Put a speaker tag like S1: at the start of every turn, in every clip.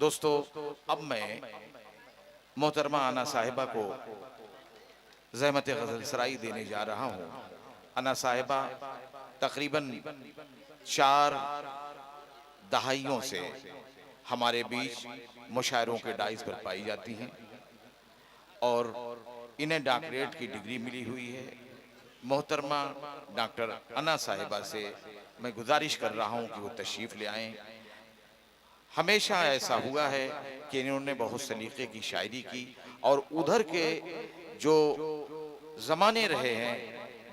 S1: दोस्तों, अब मैं मोहतरमा आना साहिबा को ज़हमत गज़ल सराई देने जा रहा हूँ। आना साहिबा तकरीबन 4 दहाइयों से हमारे बीच मुशायरों के डाइस पर पाई जाती हैं और इन्हें डॉक्टरेट की डिग्री मिली हुई है। मोहतरमा डॉक्टर अना साहिबा से मैं गुजारिश कर रहा हूँ कि वो तशरीफ़ ले आएँ। हमेशा ऐसा हुआ है कि इन्होंने बहुत सलीके की शायरी की और उधर के जो ज़माने रहे हैं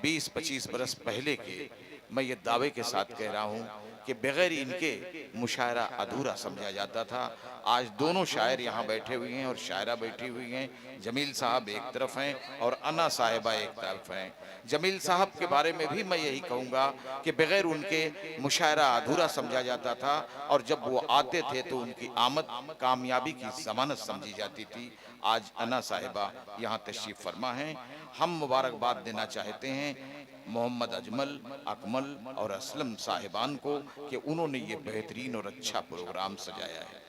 S1: 20-25 बरस पहले के, मैं ये दावे के साथ कह रहा हूँ कि बगैर इनके मुशायरा अधूरा समझा जाता था। आज दोनों शायर यहाँ बैठे हुए हैं और शायरा बैठी हुई हैं। जमील साहब एक तरफ हैं और अना साहिबा एक तरफ हैं। जमील साहब के बारे में भी मैं यही कहूँगा कि बगैर उनके मुशायरा अधूरा समझा जाता था और जब वो आते थे तो उनकी आमद कामयाबी की जमानत समझी जाती थी। आज अना साहिबा यहाँ तशरीफ फरमा हैं। हम मुबारकबाद देना चाहते हैं मोहम्मद अजमल, अकमल और असलम साहिबान को कि उन्होंने ये बेहतरीन और अच्छा प्रोग्राम सजाया है।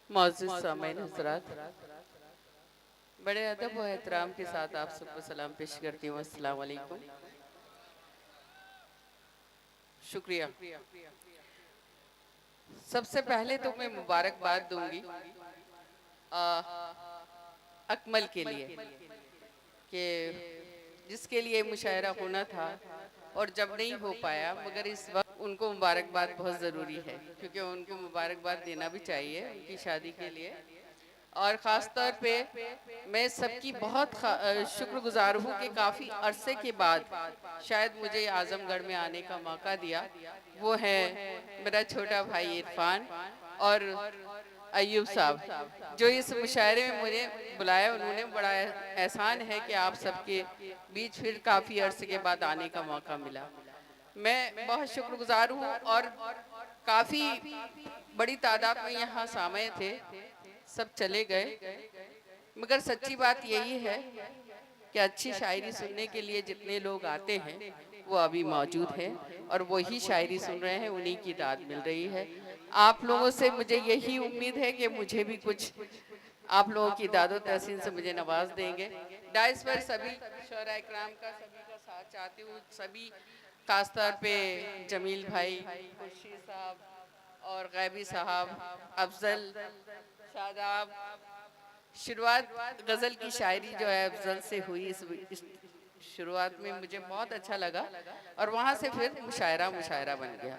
S2: मौजूद सामईन हज़रात, बड़े अदब व एहतराम के साथ आप सबको सलाम पेश करती हूँ। अस्सलाम वालेकुम। शुक्रिया। सबसे पहले तो मैं मुबारकबाद दूंगी अकमल के लिए कि जिसके लिए मुशायरा होना था और जब नहीं हो पाया, मगर इस वक्त उनको मुबारकबाद बहुत ज़रूरी है क्योंकि उनको मुबारकबाद देना भी चाहिए उनकी शादी के लिए। और ख़ास तौर पे मैं सबकी बहुत शुक्रगुजार हूँ कि काफ़ी अरसे के बाद शायद मुझे आज़मगढ़ में आने का मौका दिया। वो है मेरा छोटा भाई इरफान और अयूब साहब जो इस मुशायरे में मुझे बुलाया। उन्होंने बड़ा एहसान है कि आप सबके बीच फिर काफ़ी अरसे के बाद आने का मौका मिला। मैं बहुत शुक्रगुजार हूँ और काफ़ी बड़ी तादाद में यहाँ सामने थे, सब चले गए, मगर सच्ची बात यही है कि अच्छी शायरी सुनने के लिए जितने लोग आते हैं वो अभी मौजूद हैं और वही शायरी सुन रहे हैं, उन्हीं की दाद मिल रही है। आप लोगों से मुझे यही उम्मीद है कि मुझे भी कुछ आप लोगों की दादो तहसीन से मुझे नवाज देंगे। डाइस पर सभी शोरा इकराम का सभी का साथ चाहती हूँ, सभी खासतौर पे जमील भाई, खुर्शीद साहब और गैबी साहब, अफजल, शादाब। शुरुआत गज़ल की शायरी जो है अफजल से हुई। इस शुरुआत में मुझे बहुत अच्छा लगा और वहाँ से फिर मुशायरा बन गया।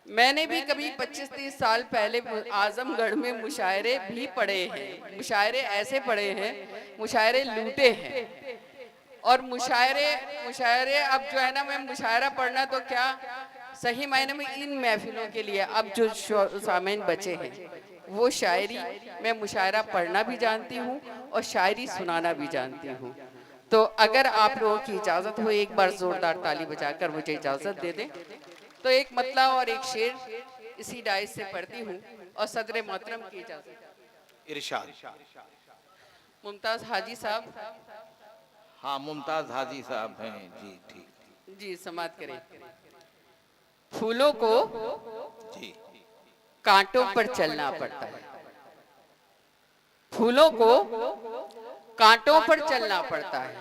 S2: मैंने भी कभी 25-30 साल पहले आजमगढ़ में मुशायरे भी पढ़े हैं। मुशायरे ऐसे पढ़े हैं, मुशायरे लूटे हैं। और मुशायरे मुशायरे अब जो है ना, मैं मुशायरा पढ़ना तो क्या, सही मायने में इन महफिलों के लिए अब जो सामीन बचे हैं वो शायरी, मैं मुशायरा पढ़ना भी जानती हूँ और शायरी सुनाना भी जानती हूँ। तो अगर आप लोगों की इजाज़त हो, एक बार ज़ोरदार ताली बजाकर मुझे इजाज़त दे दें तो एक मतला और एक शेर इसी डाइस से पढ़ती हूँ और सदर मोहतरम की इजाज़त।
S1: इरशाद।
S2: मुमताज़ हाजी साहब।
S1: हाँ, मुमताज हाजी साहब हैं जी। ठीक
S2: जी समात करें। फूलों को
S1: जी।
S2: कांटों पर चलना पड़ता है। फूलों को कांटों पर चलना पड़ता है।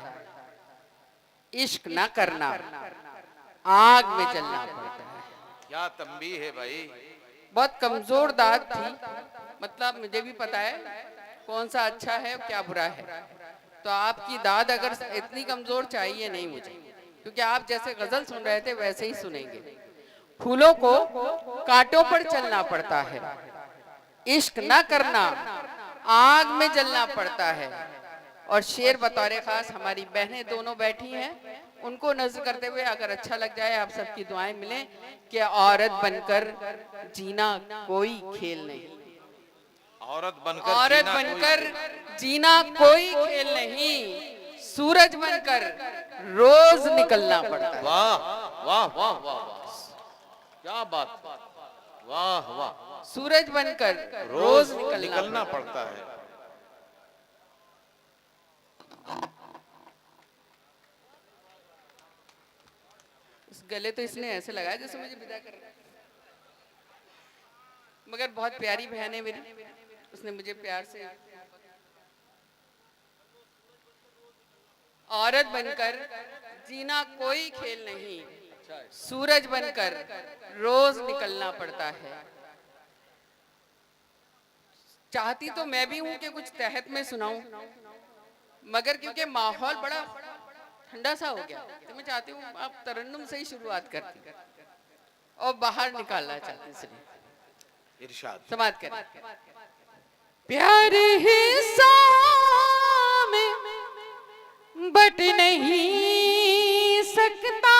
S2: इश्क न करना आग में जलना पड़ता है।
S1: क्या तंबीह है भाई।
S2: बहुत कमजोर दाद थी, मतलब मुझे भी पता है कौन सा अच्छा है और क्या बुरा है। तो आपकी दाद अगर इतनी कमजोर चाहिए नहीं मुझे, क्योंकि आप जैसे गजल सुन रहे थे वैसे ही सुनेंगे। फूलों को कांटों पर चलना पड़ता है, इश्क न करना आग में जलना पड़ता है। और शेर बतौर खास हमारी बहनें दोनों बैठी हैं, उनको नजर करते हुए अगर अच्छा लग जाए, आप सबकी दुआएं मिलें कि औरत बनकर जीना कोई खेल नहीं। औरत बनकर जीना कोई खेल नहीं, सूरज बनकर रोज निकलना पड़ता है।
S1: वाह वाह वाह वाह, क्या बात। वाह वाह।
S2: सूरज बनकर
S1: रोज
S2: रोज
S1: निकलना पड़ता है।
S2: इस गले तो इसने ऐसे लगाया जैसे मुझे विदा कर रहा है। मगर बहुत प्यारी बहन है मेरी, उसने मुझे प्यार से औरत बनकर जीना कोई खेल नहीं, सूरज बनकर रोज निकलना पड़ता है। चाहती तो मैं भी हूं कि कुछ तहत में सुनाऊं, मगर क्योंकि माहौल बड़ा ठंडा सा हो गया तो मैं चाहती हूँ आप तरन्नुम से ही शुरुआत करती और बाहर निकालना चाहती, इसलिए
S1: इरशाद
S2: समाप्त करें। प्यार हिस्सा में बट नहीं सकता,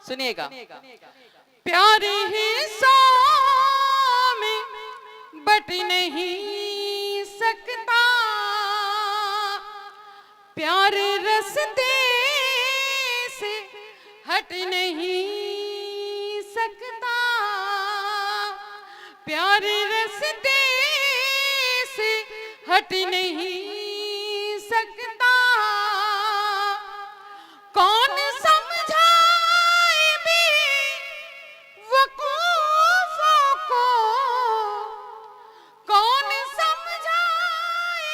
S2: सुनिएगा, प्यार हिस्सा में बट नहीं सकता, प्यार रस्ते से हट नहीं सकता, प्यार रस्ते से हट नहीं सकता, कौन समझाए बेवकूफों को, कौन समझाए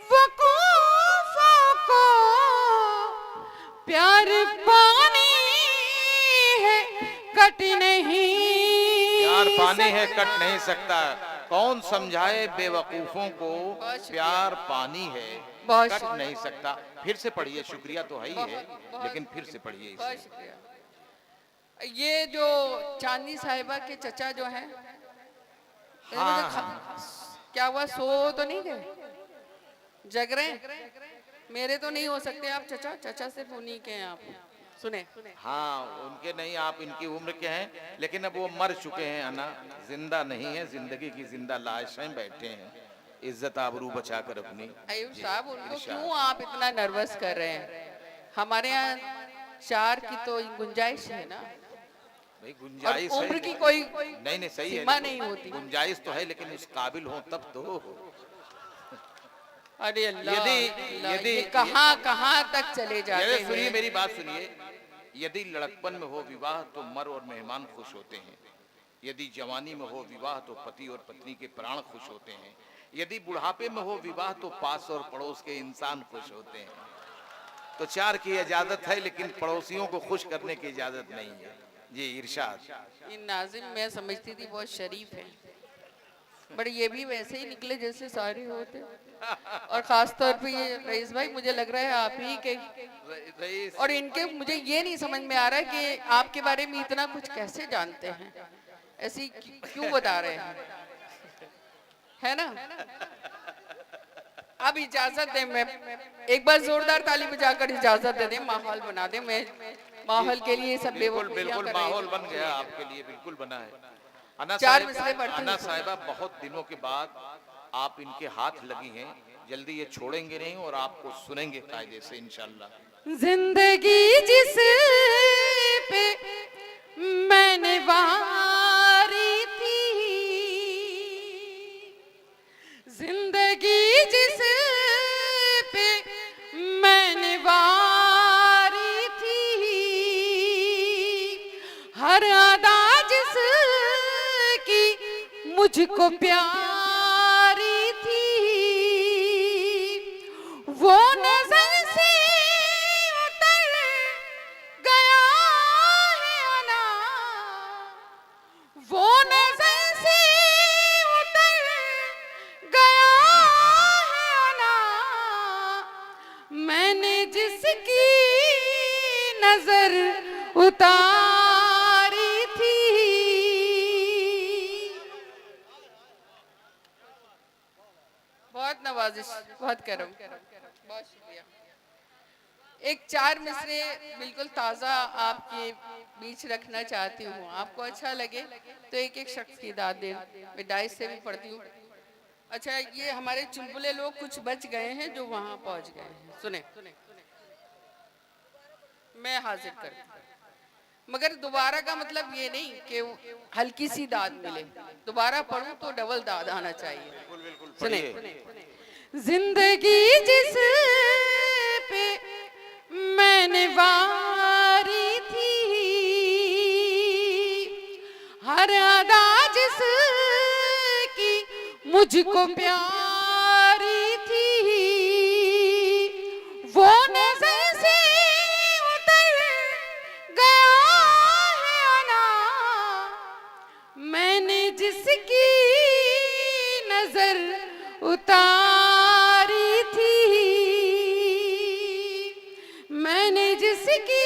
S2: बेवकूफों को, प्यार पानी है कट नहीं,
S1: प्यार पानी है कट नहीं सकता, कौन समझाए बेवकूफों को, प्यार पानी है कट नहीं सकता। फिर से पढ़िए, शुक्रिया तो है ही है, लेकिन फिर से पढ़िए इसे।
S2: बहुत शुक्रिया। ये जो चांदनी साहिबा के चचा जो हैं, क्या हुआ, सो तो नहीं गए, जग रहे हैं? मेरे तो नहीं हो सकते आप चचा, चचा सिर्फ उन्हीं के हैं आप, सुने?
S1: हाँ, उनके नहीं, आप इनकी उम्र के हैं, लेकिन अब वो मर चुके हैं अन्ना, जिंदा नहीं है, जिंदगी की जिंदा लाशें बैठे हैं, इज्जत आबरू बचाकर अपनी।
S2: अयूब साहब, उनको क्यों आप इतना नर्वस कर रहे हैं? हमारे यहाँ 4 की तो गुंजाइश है ना
S1: भाई, गुंजाइश
S2: और उम्र
S1: है,
S2: की कोई
S1: नहीं सही है,
S2: सीमा नहीं होती।
S1: गुंजाइश तो है, लेकिन उस काबिल हो तब तो।
S2: अरे अल्लाह,
S1: यदि
S2: ये कहाँ कहाँ तक चले जाते हैं।
S1: सुनिए मेरी बात सुनिए, यदि लड़कपन में हो विवाह तो मर और मेहमान खुश होते हैं, यदि जवानी में हो विवाह तो पति और पत्नी के प्राण खुश होते हैं, यदि बुढ़ापे में हो विवाह तो पास और पड़ोस के इंसान खुश होते हैं। तो 4 की इजाजत है, लेकिन पड़ोसियों को खुश करने की इजाजत नहीं है। जी इरशाद।
S2: इन नाजिम मैं समझती थी बहुत शरीफ है, बट ये भी वैसे ही निकले जैसे सारे होते, और खास तौर पे ये रईस भाई, मुझे लग रहा है आप ही के, और इनके मुझे ये नहीं समझ में आ रहा है कि आपके बारे में इतना कुछ कैसे जानते हैं, ऐसी क्यों बता रहे हैं, है ना? अब इजाजत दें, मैं एक बार जोरदार ताली बजाकर इजाजत दे दें, माहौल बना दें, मैं माहौल के लिए सब
S1: बिल्कुल माहौल बन गया आपके लिए, बिल्कुल बना है। अन्ना साहिबा, बहुत दिनों के बाद आप इनके हाथ लगी हैं, जल्दी ये छोड़ेंगे नहीं और आपको सुनेंगे कायदे से इंशाल्लाह।
S2: जिंदगी जिस पे मैंने वारी थी, जिंदगी जिस पे मैंने वारी थी, हर अदा जिसकी मुझको प्यारी थी, वो नजर से उतर गया है अना, वो नजर से उतर गया है अना, मैंने जिसकी नजर उतारी थी। बहुत नवाजिश, बहुत करम, बहुत शुक्रिया। एक 4 मिसरे बिल्कुल ताज़ा आपके बीच रखना चाहती हूँ, आपको अच्छा लगे तो एक एक शख्स की दाद दे, मैं डाइस से भी पढ़ती हूँ। अच्छा, ये हमारे चुलबुले लोग कुछ बच गए हैं जो वहाँ पहुँच गए हैं, सुने, मैं हाजिर करती हूँ, मगर दोबारा का मतलब ये नहीं कि हल्की सी दाद मिले, दोबारा पढ़ूं तो डबल दाद आना चाहिए। सुने, जिंदगी जिस पे मैंने वारी थी, हर अदा जिसकी मुझको प्यारी थी, वो नजर से उतर गया है आना। मैंने जिसकी नजर उतारी थी, मैंने जिसकी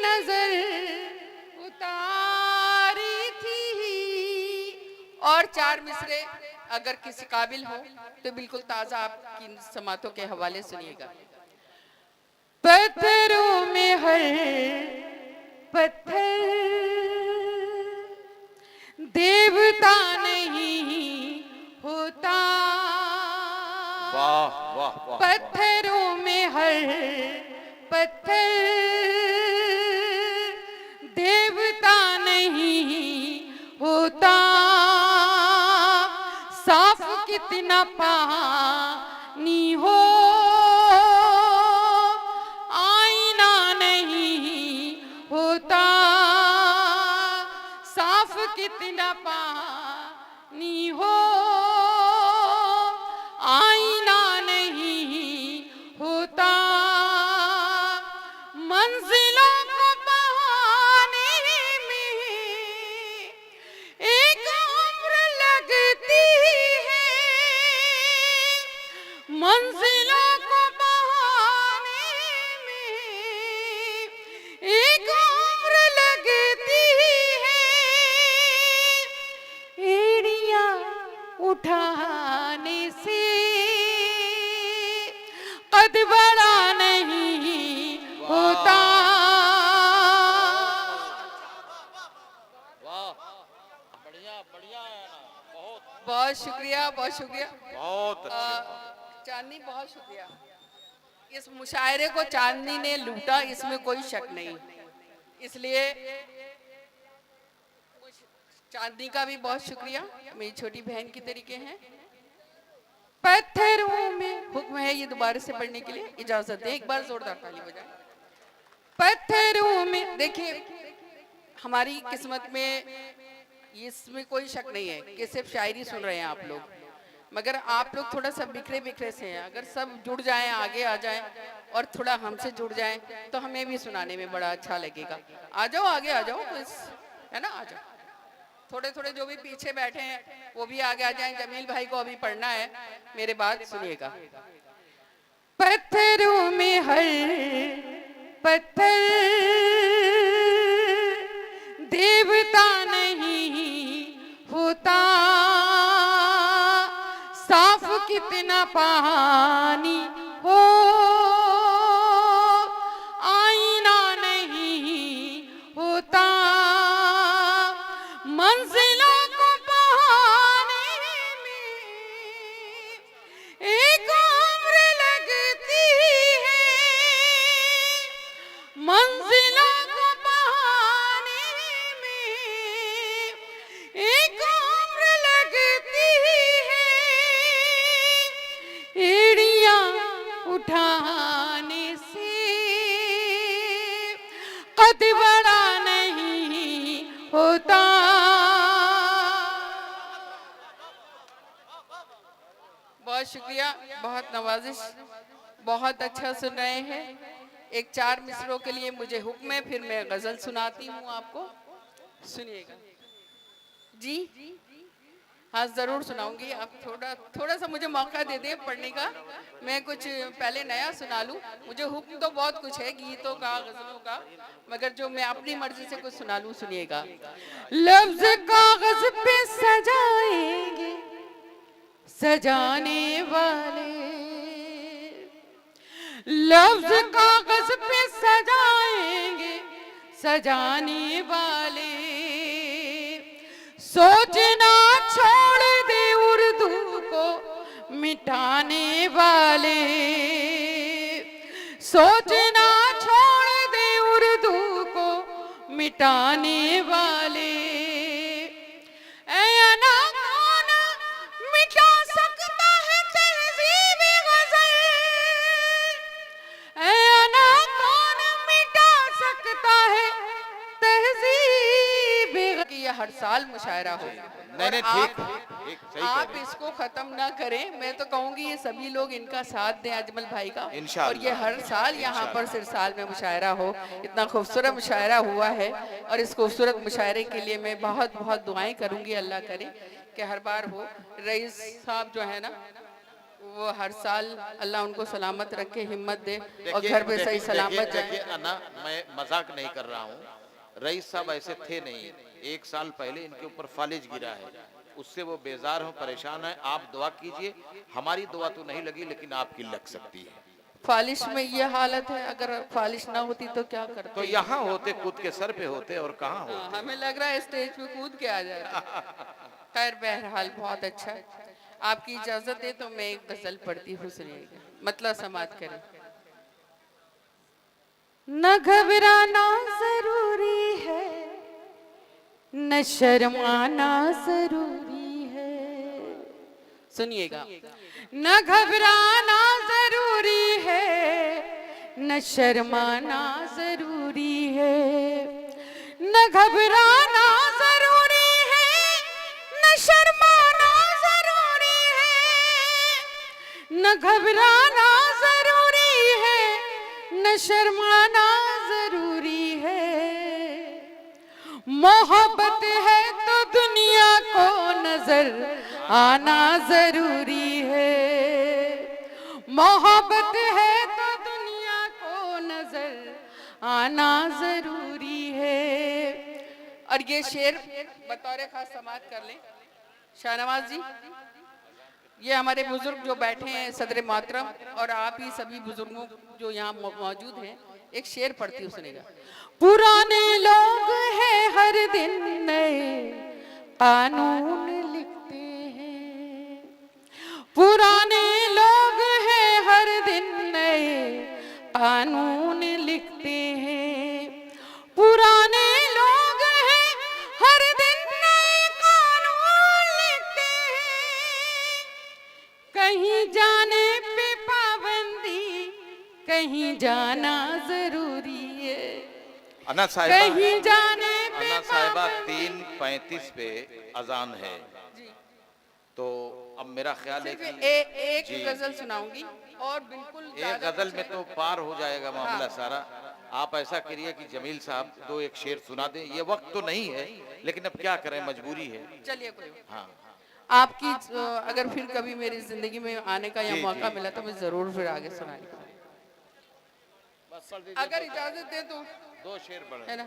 S2: नजर उतारी थी। और 4 मिसरे अगर किसी काबिल हो तो बिल्कुल ताजा आपकी समातों के हवाले सुनिएगा। पत्थरों में हर पत्थर देवता नहीं होता।
S1: वाह वाह वाह।
S2: पत्थरों में हर पत्थर देवता नहीं होता। साफ कितना पानी हो आईना नहीं होता। साफ कितना पानी हो आईना नहीं होता। मंजिलों को पाने में एक उम्र लगती है। मंजिलों को पाने में एक उम्र लगती है। एड़ियां उठाने से कद बड़ा नहीं होता।
S1: वाह, बढ़िया बढ़िया है ना, बहुत
S2: बहुत शुक्रिया, बहुत शुक्रिया।
S1: बहुत अच्छे।
S2: चांदनी, बहुत शुक्रिया। इस मुशायरे को चांदनी ने लूटा, इसमें कोई शक नहीं। इसलिए चांदनी का भी बहुत शुक्रिया, मेरी छोटी बहन की तरीके हैं। पत्थरों में हुक्म है ये दोबारा से पढ़ने के लिए, इजाजत दें, एक बार जोरदार ताली बजाएं। पत्थरों में, देखिए हमारी किस्मत में इसमें कोई शक नहीं है कि सिर्फ शायरी सुन रहे हैं आप लोग, मगर आप लोग थोड़ा सा बिखरे बिखरे से हैं। अगर सब जुड़ जाएं, आगे आ जाएं और थोड़ा हमसे जुड़ जाएं तो हमें भी सुनाने में बड़ा अच्छा लगेगा। आ जाओ, आगे आ जाओ, है ना, आ जाओ। थोड़े थोड़े जो भी पीछे बैठे हैं वो भी आगे आ जाएं। जमील भाई को अभी पढ़ना है, मेरे बात सुनिएगा। पत्थरों में हर पत्थर देवता नहीं होता। साफ कितना पानी हो आईना नहीं होता। मंजिलों को पाने में एक उम्र लगती है। मंजिलों को पाने में एक उम्र लगती है। एड़ियां उठाने से कद बड़ा नहीं होता। बहुत शुक्रिया, बहुत नवाजिश, बहुत अच्छा सुन रहे हैं। एक 4 मिसरों के लिए मुझे हुक्म है, फिर मैं गजल सुनाती हूँ आपको, सुनिएगा जी। हाँ जरूर सुनाऊंगी। आप थोड़ा सा मुझे मौका दे दें पढ़ने का, मैं कुछ पहले नया सुना लूं। मुझे हुक्म तो बहुत कुछ है, गीतों का, गजलों का, मगर जो मैं अपनी मर्जी से कुछ सुना लूं, सुनिएगा। लफ्ज कागज पे सजाएंगे सजाने वाले, लफ्ज कागज पे सजाएंगे सजाने वाले। सोचना छोड़ दे उर्दू को मिटाने वाले। सोचना छोड़ दे उर्दू को मिटाने वाले। मिटा सकता है तहजीब गज़ल, मिटा सकता है तहजीब। ये साल मुशायरा हो।
S1: नहीं नहीं,
S2: और
S1: ठीक ठीक, सही कह
S2: आप
S1: रहे हैं।
S2: इसको खत्म ना करें। मैं तो कहूंगी ये सभी लोग इनका साथ दें अजमल भाई का,
S1: इंशाअल्लाह।
S2: और ये हर साल यहाँ पर सिरसाल में मुशायरा हो। इतना खूबसूरत मुशायरा हुआ है, और इस खूबसूरत मुशायरे के लिए मैं बहुत बहुत दुआएं करूंगी। अल्लाह करे कि हर बार हो। रईस साहब जो है ना, वो हर साल अल्लाह उनको सलामत रखे, हिम्मत दे, और घर पे सही सलामत
S1: देखिए
S2: जाए।
S1: अन्ना, मैं मजाक नहीं कर रहा हूँ। रईस साहब ऐसे थे नहीं। 1 साल पहले इनके ऊपर फालिज गिरा है, उससे वो बेजार हो, परेशान है। आप दुआ कीजिए। हमारी दुआ तो नहीं लगी, लेकिन आपकी लग सकती है।
S2: फालिश में ये हालत है, अगर फालिश ना होती तो क्या करते?
S1: तो यहाँ होते, कूद के सर पे होते, और कहाँ होते।
S2: हमें लग रहा है स्टेज पे कूद के आ जाते। खैर बहरहाल बहुत अच्छा है। आपकी इजाजत है तो मैं एक गजल पढ़ती हूँ, सुनिएगा, मतलब समाप्त करें। न घबराना जरूरी है, न शर्माना जरूरी है। सुनिएगा, न घबराना जरूरी है, न शर्माना जरूरी है। न घबराना जरूरी है, न शर्माना जरूरी है। न घबराना जरूरी है, न शर्माना जरूरी है। मोहब्बत है तो दुनिया को नजर आना जरूरी है। मोहब्बत है तो दुनिया को नजर आना जरूरी है। और ये शेर बतौर खास समाप्त कर लें। शाहनवाज जी, ये हमारे बुजुर्ग जो बैठे हैं सदर मोहतरम, और आप ही सभी बुजुर्गों जो यहाँ मौजूद हैं, एक शेर पढ़ती हूँ, सुनेगा। पुराने लोग हैं हर दिन नए कानून लिखते हैं। पुराने लोग हैं हर दिन नए कानून लिखते हैं। पुराने लोग हैं हर दिन नए कानून लिखते हैं। कहीं जाने पे पाबंदी, कहीं जाना जरूरी है।
S1: अन्ना साहिबा,
S2: कहीं जाने पे
S1: अन्ना साहिबा 3:35 पे अजान है। तो अब मेरा ख्याल है कि
S2: एक गजल सुनाऊंगी, और बिल्कुल
S1: एक गजल में तो पार हो जाएगा मामला सारा। आप ऐसा करिए कि जमील साहब 2-1 शेर सुना दें। ये वक्त तो नहीं है, लेकिन अब क्या करें, मजबूरी है।
S2: चलिए कोई,
S1: हाँ,
S2: आपकी अगर फिर कभी मेरी जिंदगी में आने का या मौका मिला तो मैं जरूर फिर आगे सुनाऊंगी, अगर इजाजत दे तो।
S1: 2 शेर पढ़े,
S2: है ना?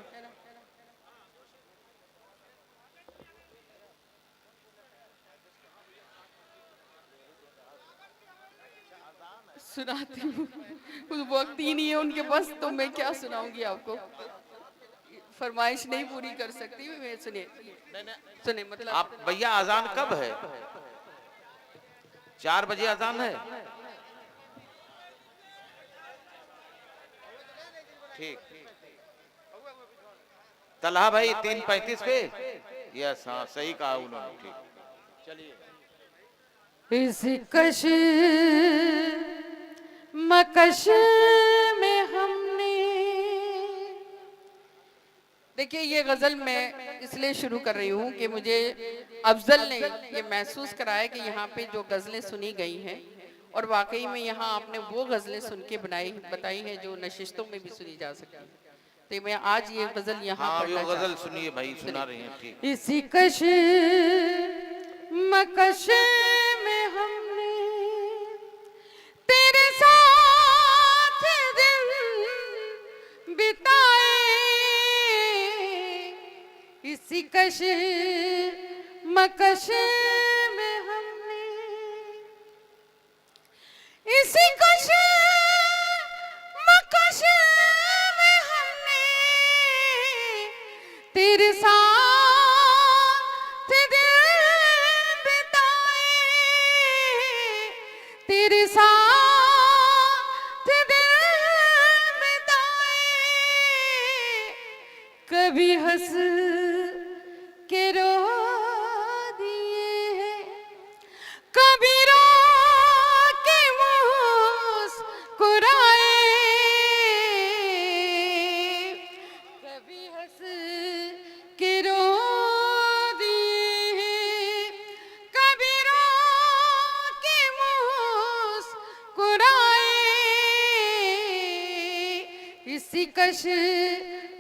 S2: सुनाती हूँ, कुछ वक्त ही नहीं है उनके पास, तो मैं क्या सुनाऊंगी आपको। फरमाइश नहीं पूरी कर सकती मैं। सुनिए सुनिए, मतलब
S1: आप भैया अजान कब है? 4 बजे अजान है। ठीक, तलहा भाई 3:35 पे। यस, हाँ सही कहा उन्होंने। ठीक, चलिए।
S2: इस कश मकश में हमने, देखिए ये गजल मैं इसलिए शुरू कर रही हूँ कि मुझे अफजल ने ये महसूस कराया कि यहाँ पे जो गजलें सुनी गई हैं, और वाकई में यहाँ आपने वो गजलें सुन के बताई हैं जो नशिस्तों में भी सुनी जा सकती है। तो मैं आज ये गजल यहाँ
S1: हाँ,
S2: पढ़ना
S1: वो गजल
S2: चाहती
S1: सुनिए भाई, सुना रही हैं। ठीक,
S2: हूँ। इसी कश मकश में हमने तेरे साथ दिन बिताए। इसी कश मकश में हमने, इसी कश मकश में हमने तेरे साथ दिन बिताए। तेरे साथ दिन बिताए। कभी हंस के रो दिए हैं, कभी रो के मुस्कुराए। कभी हंस के इसी कश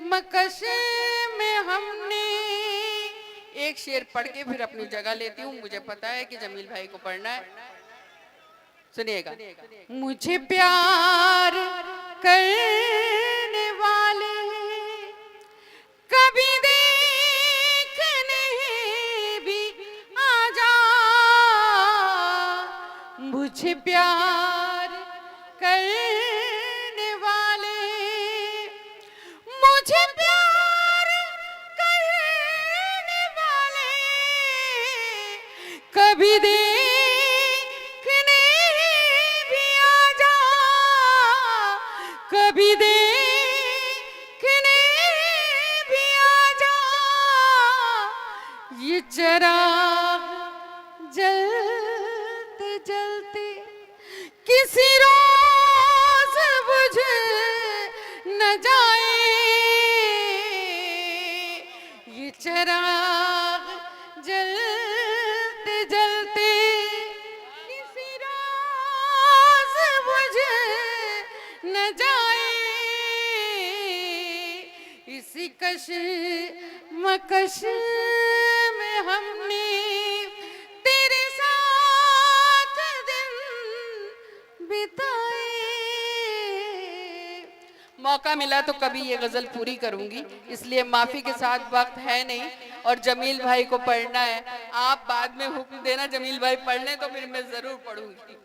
S2: मकश में हमने, एक शेर पढ़ के फिर अपनी जगह लेती हूँ, मुझे पता है कि जमील भाई को पढ़ना है। सुनिएगा। मुझे प्यार करने वाले कभी देखने भी आ जा, मुझे प्यार करने वाले, मुझे प्यार करने वाले कभी देखने भी आ जा, कभी देखने भी आ जा। ये चिराग जलते जलते किसी रोज बुझ न जाए, ये चिराग जलते जलते किसी रोज बुझ न जाए। इसी कश मकश में हमने तेरे साथ दिन बिताए। मौका मिला तो कभी ये गजल पूरी करूंगी, इसलिए माफी के साथ वक्त है नहीं और जमील भाई को पढ़ना है। आप बाद में हुक्म देना जमील भाई पढ़ लें तो फिर मैं जरूर पढ़ूंगी।